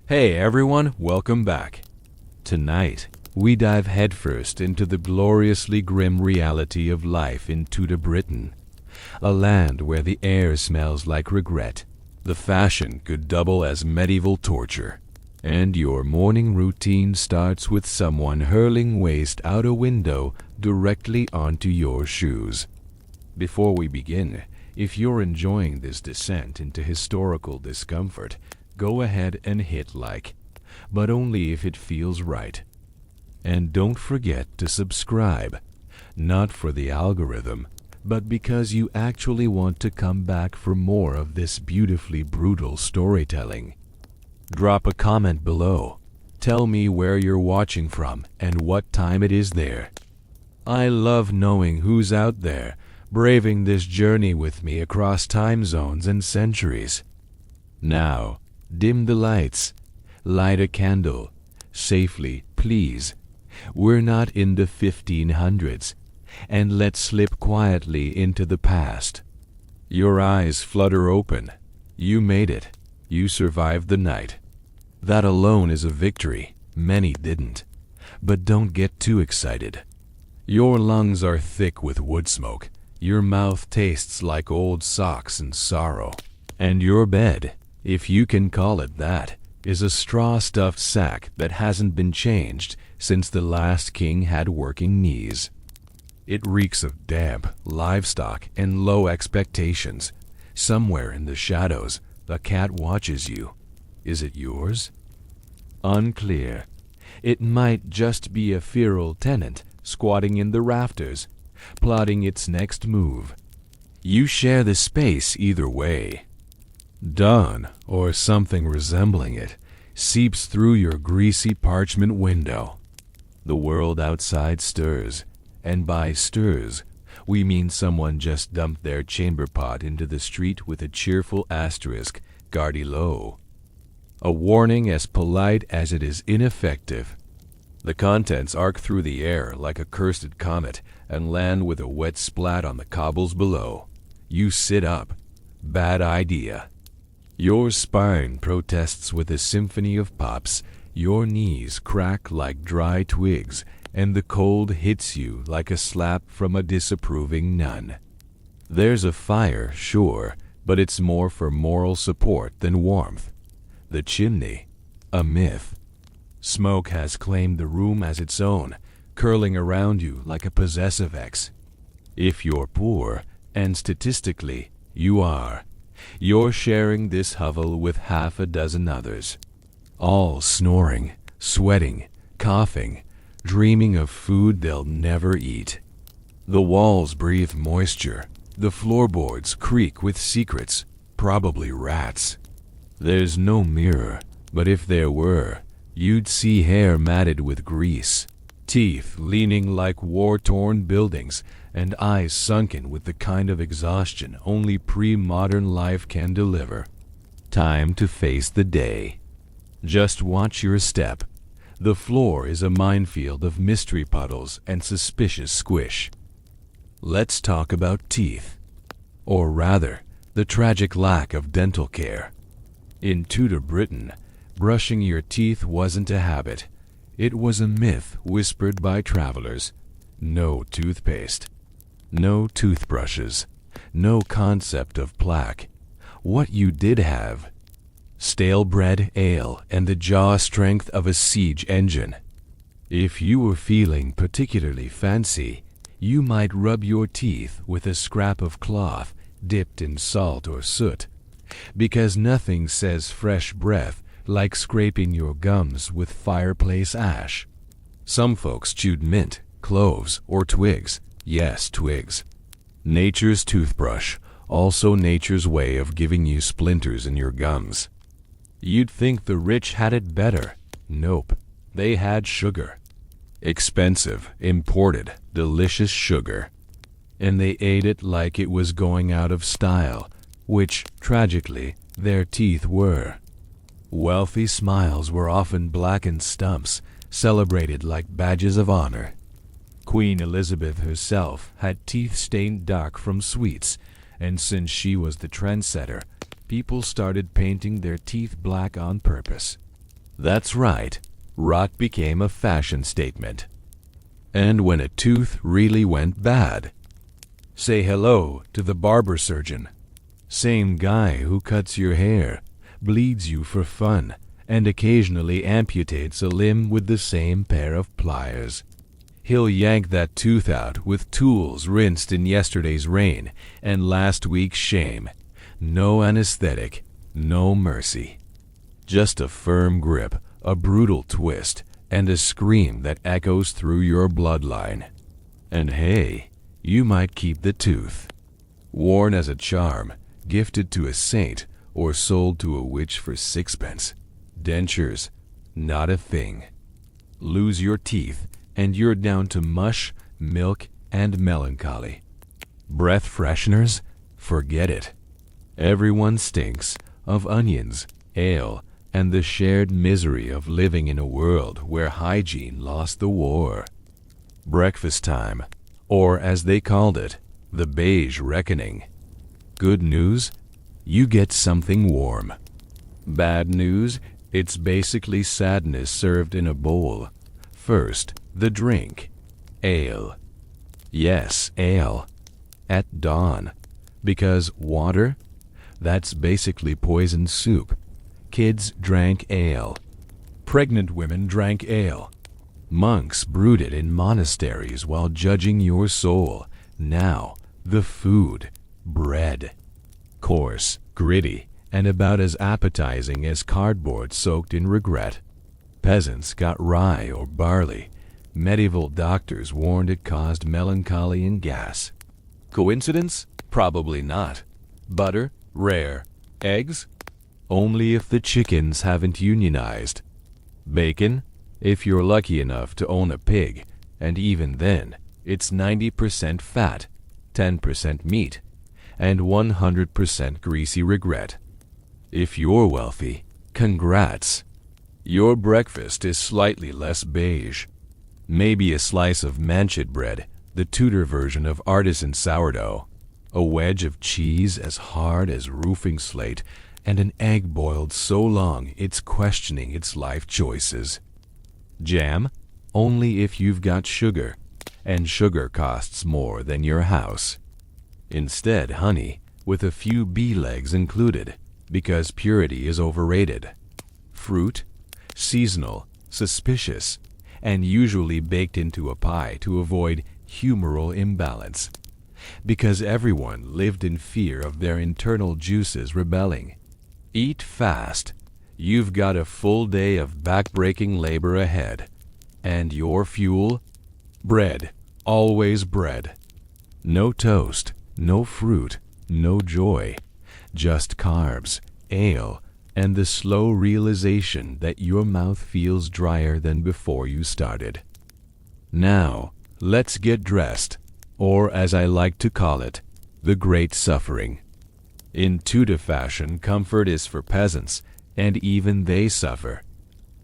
Hey everyone, welcome back. Tonight, we dive headfirst into the gloriously grim reality of life in Tudor Britain, a land where the air smells like regret, the fashion could double as medieval torture, and your morning routine starts with someone hurling waste out a window directly onto your shoes. Before we begin, if you're enjoying this descent into historical discomfort, go ahead and hit like, but only if it feels right. And don't forget to subscribe, not for the algorithm, but because you actually want to come back for more of this beautifully brutal storytelling. Drop a comment below. Tell me where you're watching from and what time it is there. I love knowing who's out there, braving this journey with me across time zones and centuries. Now, dim the lights, light a candle, safely, please. We're not in the 1500s, and let's slip quietly into the past. Your eyes flutter open. You made it. You survived the night. That alone is a victory. Many didn't. But don't get too excited. Your lungs are thick with wood smoke. Your mouth tastes like old socks and sorrow. And your bed, if you can call it that, is a straw-stuffed sack that hasn't been changed since the last king had working knees. It reeks of damp, livestock, and low expectations. Somewhere in the shadows, a cat watches you. Is it yours? Unclear. It might just be a feral tenant squatting in the rafters, plotting its next move. You share the space either way. Dawn, or something resembling it, seeps through your greasy parchment window. The world outside stirs, and by stirs, we mean someone just dumped their chamber pot into the street with a cheerful asterisk, "Gardy low." A warning as polite as it is ineffective. The contents arc through the air like a cursed comet and land with a wet splat on the cobbles below. You sit up. Bad idea. Your spine protests with a symphony of pops, your knees crack like dry twigs, and the cold hits you like a slap from a disapproving nun. There's a fire, sure, but it's more for moral support than warmth. The chimney, a myth. Smoke has claimed the room as its own, curling around you like a possessive ex. If you're poor, and statistically, you are, you're sharing this hovel with half a dozen others, all snoring, sweating, coughing, dreaming of food they'll never eat. The walls breathe moisture, the floorboards creak with secrets, probably rats. There's no mirror, but if there were, you'd see hair matted with grease, teeth leaning like war-torn buildings, and eyes sunken with the kind of exhaustion only pre-modern life can deliver. Time to face the day. Just watch your step. The floor is a minefield of mystery puddles and suspicious squish. Let's talk about teeth. Or rather, the tragic lack of dental care. In Tudor Britain, brushing your teeth wasn't a habit. It was a myth whispered by travelers. No toothpaste. No toothbrushes. No concept of plaque. What you did have: stale bread, ale, and the jaw strength of a siege engine. If you were feeling particularly fancy, you might rub your teeth with a scrap of cloth dipped in salt or soot, because nothing says fresh breath like scraping your gums with fireplace ash. Some folks chewed mint, cloves, or twigs. Yes, twigs. Nature's toothbrush, also nature's way of giving you splinters in your gums. You'd think the rich had it better. Nope. They had sugar. Expensive, imported, delicious sugar. And they ate it like it was going out of style, which, tragically, their teeth were. Wealthy smiles were often blackened stumps, celebrated like badges of honor. Queen Elizabeth herself had teeth stained dark from sweets, and since she was the trendsetter, people started painting their teeth black on purpose. That's right, rot became a fashion statement. And when a tooth really went bad, say hello to the barber surgeon. Same guy who cuts your hair, bleeds you for fun, and occasionally amputates a limb with the same pair of pliers. He'll yank that tooth out with tools rinsed in yesterday's rain and last week's shame. No anesthetic, no mercy. Just a firm grip, a brutal twist, and a scream that echoes through your bloodline. And hey, you might keep the tooth. Worn as a charm, gifted to a saint, or sold to a witch for sixpence. Dentures, not a thing. Lose your teeth, and you're down to mush, milk, and melancholy. Breath fresheners? Forget it. Everyone stinks of onions, ale, and the shared misery of living in a world where hygiene lost the war. Breakfast time, or as they called it, the beige reckoning. Good news? You get something warm. Bad news? It's basically sadness served in a bowl. First, the drink. Ale. Yes, ale. At dawn. Because water? That's basically poison soup. Kids drank ale. Pregnant women drank ale. Monks brewed it in monasteries while judging your soul. Now, the food. Bread. Coarse, gritty, and about as appetizing as cardboard soaked in regret. Peasants got rye or barley. Medieval doctors warned it caused melancholy and gas. Coincidence? Probably not. Butter? Rare. Eggs? Only if the chickens haven't unionized. Bacon? If you're lucky enough to own a pig, and even then, it's 90% fat, 10% meat, and 100% greasy regret. If you're wealthy, congrats. Your breakfast is slightly less beige. Maybe a slice of manchet bread, the Tudor version of artisan sourdough, a wedge of cheese as hard as roofing slate, and an egg boiled so long it's questioning its life choices. Jam? Only if you've got sugar, and sugar costs more than your house. Instead, honey, with a few bee legs included, because purity is overrated. Fruit? Seasonal, suspicious, and usually baked into a pie to avoid humoral imbalance. Because everyone lived in fear of their internal juices rebelling. Eat fast. You've got a full day of back-breaking labor ahead. And your fuel? Bread. Always bread. No toast, no fruit, no joy. Just carbs, ale, and the slow realization that your mouth feels drier than before you started. Now, let's get dressed, or as I like to call it, the Great Suffering. In Tudor fashion, comfort is for peasants, and even they suffer.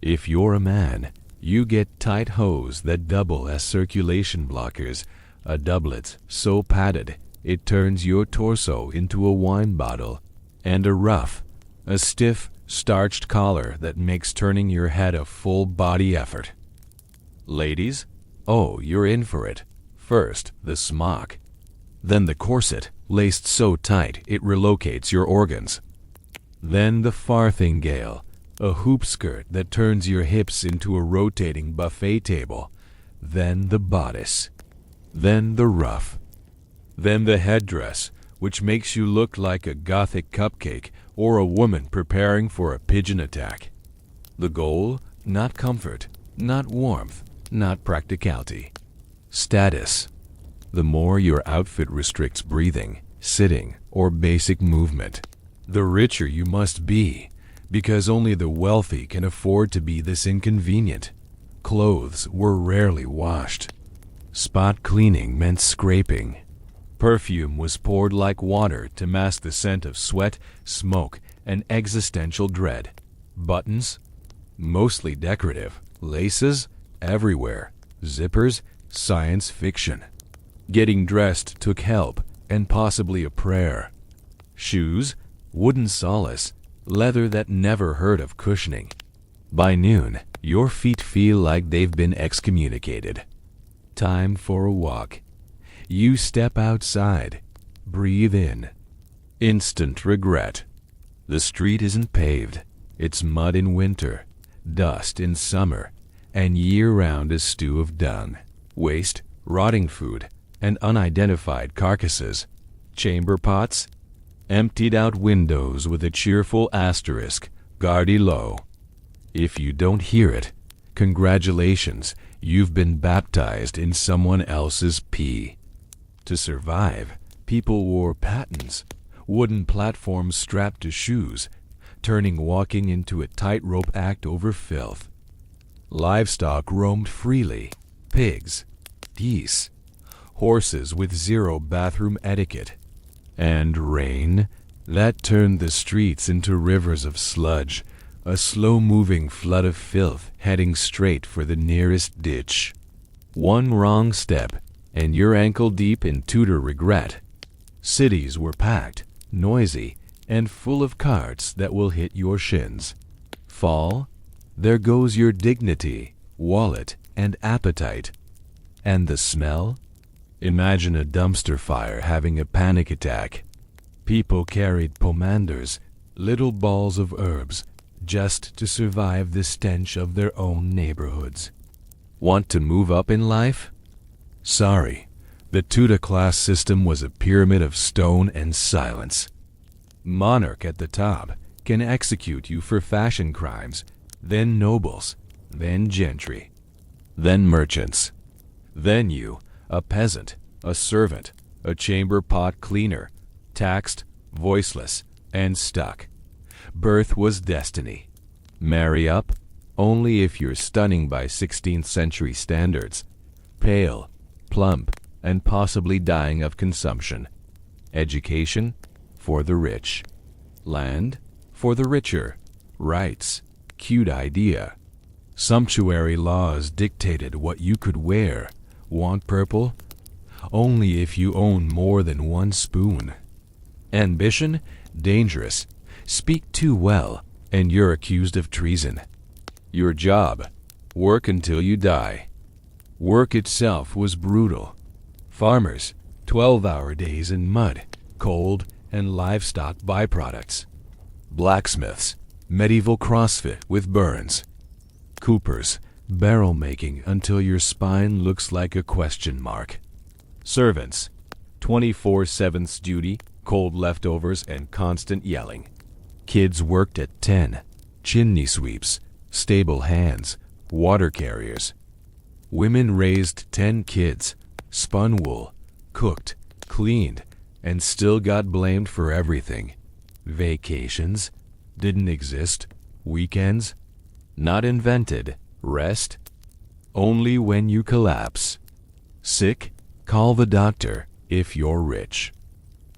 If you're a man, you get tight hose that double as circulation blockers, a doublet so padded it turns your torso into a wine bottle, and a ruff, a stiff, starched collar that makes turning your head a full-body effort. Ladies? Oh, you're in for it. First, the smock. Then the corset, laced so tight it relocates your organs. Then the farthingale, a hoop skirt that turns your hips into a rotating buffet table. Then the bodice. Then the ruff. Then the headdress, which makes you look like a Gothic cupcake or a woman preparing for a pigeon attack. The goal? Not comfort, not warmth, not practicality. Status. The more your outfit restricts breathing, sitting, or basic movement, the richer you must be, because only the wealthy can afford to be this inconvenient. Clothes were rarely washed. Spot cleaning meant scraping. Perfume was poured like water to mask the scent of sweat, smoke, and existential dread. Buttons? Mostly decorative. Laces? Everywhere. Zippers? Science fiction. Getting dressed took help, and possibly a prayer. Shoes? Wooden solace. Leather that never heard of cushioning. By noon, your feet feel like they've been excommunicated. Time for a walk. You step outside, breathe in. Instant regret. The street isn't paved. It's mud in winter, dust in summer, and year-round a stew of dung, waste, rotting food, and unidentified carcasses. Chamber pots, emptied out windows with a cheerful asterisk, "Gardy low." If you don't hear it, congratulations, you've been baptized in someone else's pee. To survive, people wore pattens, wooden platforms strapped to shoes, turning walking into a tightrope act over filth. Livestock roamed freely, pigs, geese, horses with zero bathroom etiquette. And rain, that turned the streets into rivers of sludge, a slow-moving flood of filth heading straight for the nearest ditch. One wrong step, and you're ankle-deep in Tudor regret. Cities were packed, noisy, and full of carts that will hit your shins. Fall, there goes your dignity, wallet, and appetite. And the smell? Imagine a dumpster fire having a panic attack. People carried pomanders, little balls of herbs, just to survive the stench of their own neighborhoods. Want to move up in life? Sorry, the Tudor class system was a pyramid of stone and silence. Monarch at the top can execute you for fashion crimes, then nobles, then gentry, then merchants, then you, a peasant, a servant, a chamber pot cleaner, taxed, voiceless, and stuck. Birth was destiny. Marry up? Only if you're stunning by 16th century standards. Pale, plump, and possibly dying of consumption. Education? For the rich. Land? For the richer. Rights? Cute idea. Sumptuary laws dictated what you could wear. Want purple? Only if you own more than one spoon. Ambition? Dangerous. Speak too well, and you're accused of treason. Your job? Work until you die. Work itself was brutal. Farmers, 12-hour days in mud, cold, and livestock byproducts. Blacksmiths, medieval CrossFit with burns. Coopers, barrel making until your spine looks like a question mark. Servants, 24/7 duty, cold leftovers, and constant yelling. Kids worked at 10, chimney sweeps, stable hands, water carriers. Women raised 10 kids, spun wool, cooked, cleaned, and still got blamed for everything. Vacations didn't exist. Weekends not invented. Rest only when you collapse. Sick? Call the doctor if you're rich.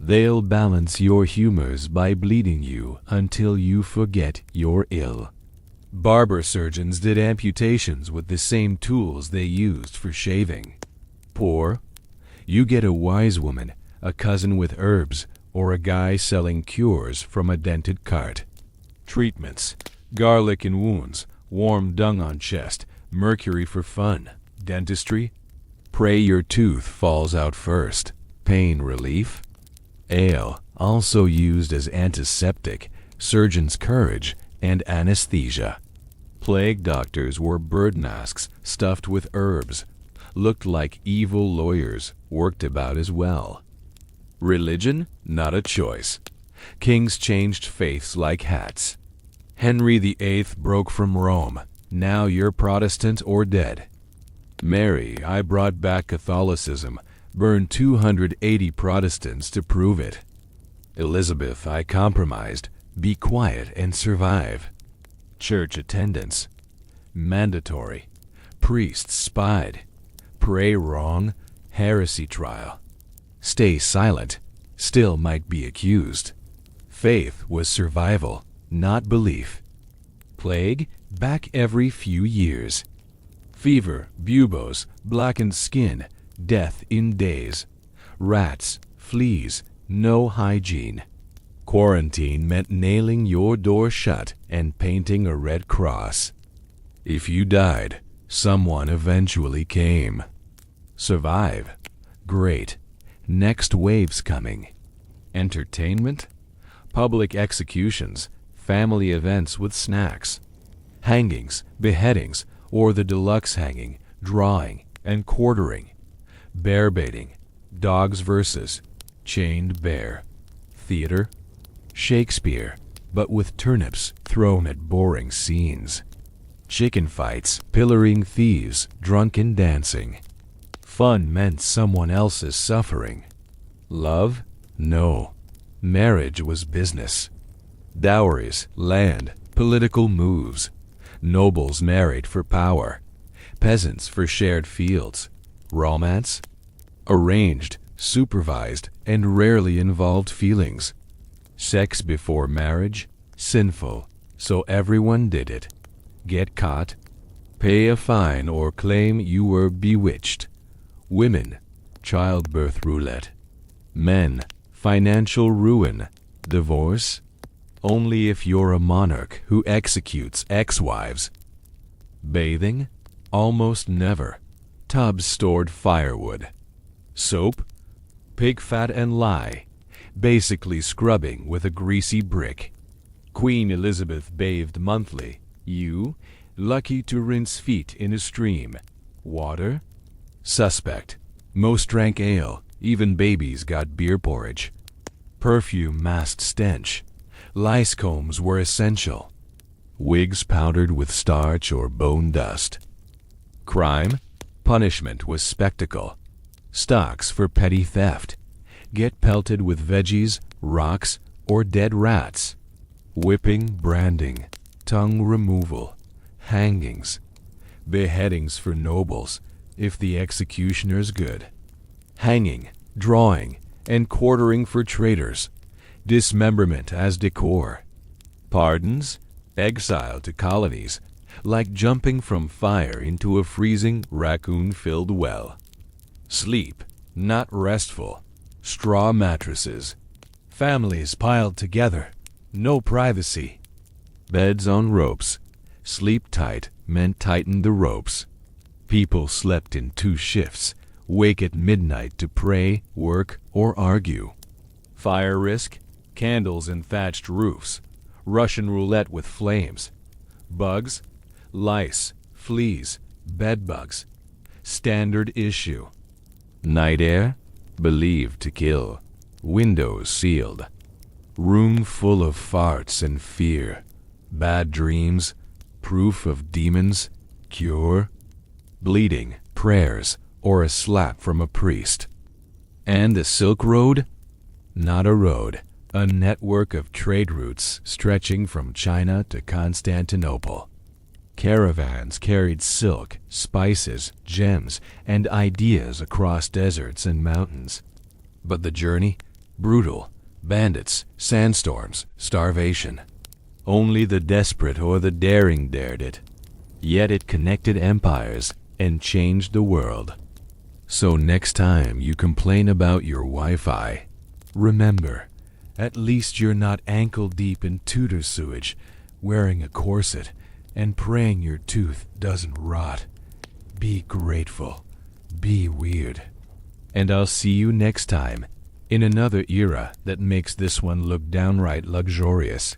They'll balance your humors by bleeding you until you forget you're ill. Barber surgeons did amputations with the same tools they used for shaving. Poor? You get a wise woman, a cousin with herbs, or a guy selling cures from a dented cart. Treatments: garlic in wounds, warm dung on chest, mercury for fun. Dentistry? Pray your tooth falls out first. Pain relief? Ale, also used as antiseptic, surgeon's courage, and anesthesia. Plague doctors wore bird masks stuffed with herbs, looked like evil lawyers, worked about as well. Religion? Not a choice. Kings changed faiths like hats. Henry VIII broke from Rome. Now you're Protestant or dead. Mary, I brought back Catholicism, burned 280 Protestants to prove it. Elizabeth, I compromised, be quiet and survive. Church attendance, mandatory. Priests spied. Pray wrong, heresy trial. Stay silent, still might be accused. Faith was survival, not belief. Plague, back every few years. Fever, buboes, blackened skin, death in days. Rats, fleas, no hygiene. Quarantine meant nailing your door shut and painting a red cross. If you died, someone eventually came. Survive? Great. Next wave's coming. Entertainment? Public executions, family events with snacks. Hangings, beheadings, or the deluxe hanging, drawing, and quartering. Bear baiting, dogs versus, chained bear. Theater? Shakespeare, but with turnips thrown at boring scenes. Chicken fights, pillaring thieves, drunken dancing. Fun meant someone else's suffering. Love? No. Marriage was business. Dowries, land, political moves. Nobles married for power. Peasants for shared fields. Romance? Arranged, supervised, and rarely involved feelings. Sex before marriage? Sinful, so everyone did it. Get caught? Pay a fine or claim you were bewitched. Women? Childbirth roulette. Men? Financial ruin. Divorce? Only if you're a monarch who executes ex-wives. Bathing? Almost never. Tubs stored firewood. Soap? Pig fat and lye. Basically scrubbing with a greasy brick. Queen Elizabeth bathed monthly. You? Lucky to rinse feet in a stream. Water? Suspect. Most drank ale. Even babies got beer porridge. Perfume masked stench. Lice combs were essential. Wigs powdered with starch or bone dust. Crime? Punishment was spectacle. Stocks for petty theft. Get pelted with veggies, rocks, or dead rats. Whipping, branding, tongue removal, hangings. Beheadings for nobles, if the executioner's good. Hanging, drawing, and quartering for traitors. Dismemberment as decor. Pardons? Exile to colonies, like jumping from fire into a freezing, raccoon-filled well. Sleep, not restful. Straw mattresses. Families piled together. No privacy. Beds on ropes. Sleep tight meant tighten the ropes. People slept in 2 shifts, wake at midnight to pray, work, or argue. Fire risk? Candles and thatched roofs. Russian roulette with flames. Bugs? Lice, fleas, bedbugs. Standard issue. Night air? Believed to kill. Windows sealed. Room full of farts and fear. Bad dreams. Proof of demons. Cure. Bleeding, prayers, or a slap from a priest. And the Silk Road? Not a road. A network of trade routes stretching from China to Constantinople. Caravans carried silk, spices, gems, and ideas across deserts and mountains. But the journey? Brutal. Bandits, sandstorms, starvation. Only the desperate or the daring dared it. Yet it connected empires and changed the world. So next time you complain about your Wi-Fi, remember, at least you're not ankle-deep in Tudor sewage, wearing a corset, and praying your tooth doesn't rot. Be grateful. Be weird. And I'll see you next time, in another era that makes this one look downright luxurious.